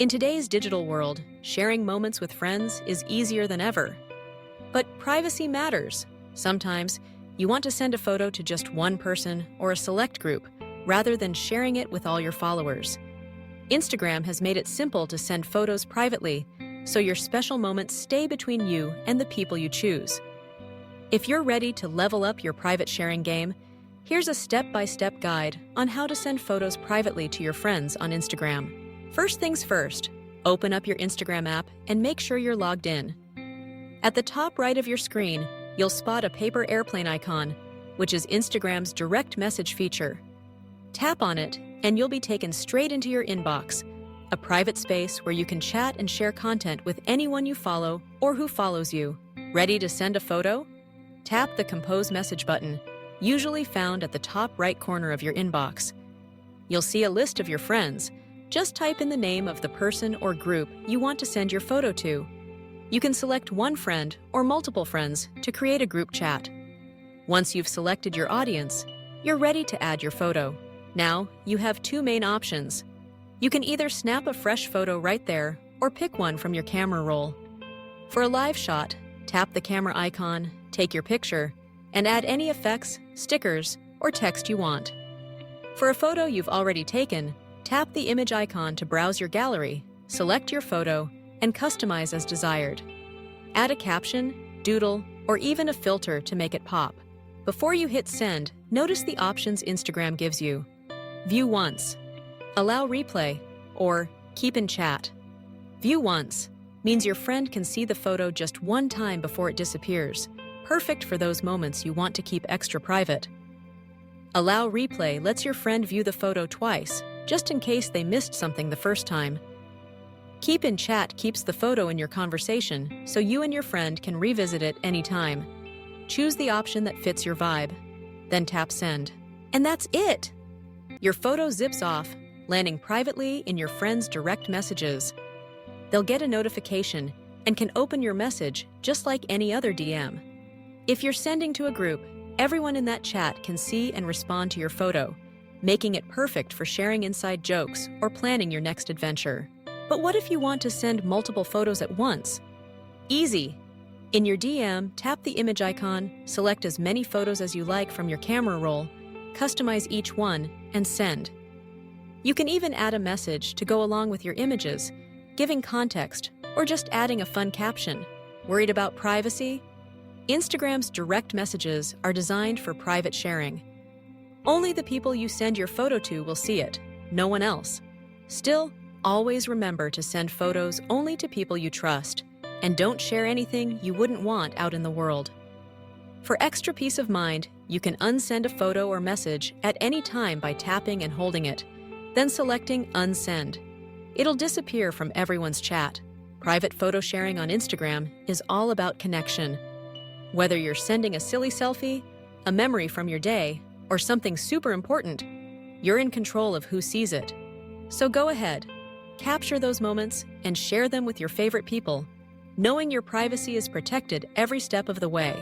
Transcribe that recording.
In today's digital world, sharing moments with friends is easier than ever. But privacy matters. Sometimes, you want to send a photo to just one person or a select group, rather than sharing it with all your followers. Instagram has made it simple to send photos privately, so your special moments stay between you and the people you choose. If you're ready to level up your private sharing game, here's a step-by-step guide on how to send photos privately to your friends on Instagram. First things first, open up your Instagram app and make sure you're logged in. At the top right of your screen, you'll spot a paper airplane icon, which is Instagram's direct message feature. Tap on it, and you'll be taken straight into your inbox, a private space where you can chat and share content with anyone you follow or who follows you. Ready to send a photo? Tap the Compose Message button, usually found at the top right corner of your inbox. You'll see a list of your friends. Just type in the name of the person or group you want to send your photo to. You can select one friend or multiple friends to create a group chat. Once you've selected your audience, you're ready to add your photo. Now, you have two main options. You can either snap a fresh photo right there or pick one from your camera roll. For a live shot, tap the camera icon, take your picture, and add any effects, stickers, or text you want. For a photo you've already taken, tap the image icon to browse your gallery, select your photo, and customize as desired. Add a caption, doodle, or even a filter to make it pop. Before you hit send, notice the options Instagram gives you. View once, allow replay, or keep in chat. View once means your friend can see the photo just one time before it disappears, perfect for those moments you want to keep extra private. Allow replay lets your friend view the photo twice, just in case they missed something the first time. Keep in chat keeps the photo in your conversation, so you and your friend can revisit it anytime. Choose the option that fits your vibe, then tap send. And that's it! Your photo zips off, landing privately in your friends' direct messages. They'll get a notification and can open your message just like any other DM. If you're sending to a group, everyone in that chat can see and respond to your photo, making it perfect for sharing inside jokes or planning your next adventure. But what if you want to send multiple photos at once? Easy! In your DM, tap the image icon, select as many photos as you like from your camera roll, customize each one, and send. You can even add a message to go along with your images, giving context, or just adding a fun caption. Worried about privacy? Instagram's direct messages are designed for private sharing. Only the people you send your photo to will see it, no one else. Still, always remember to send photos only to people you trust, and don't share anything you wouldn't want out in the world. For extra peace of mind, you can unsend a photo or message at any time by tapping and holding it, then selecting Unsend. It'll disappear from everyone's chat. Private photo sharing on Instagram is all about connection. Whether you're sending a silly selfie, a memory from your day, or something super important, you're in control of who sees it. So go ahead, capture those moments and share them with your favorite people, knowing your privacy is protected every step of the way.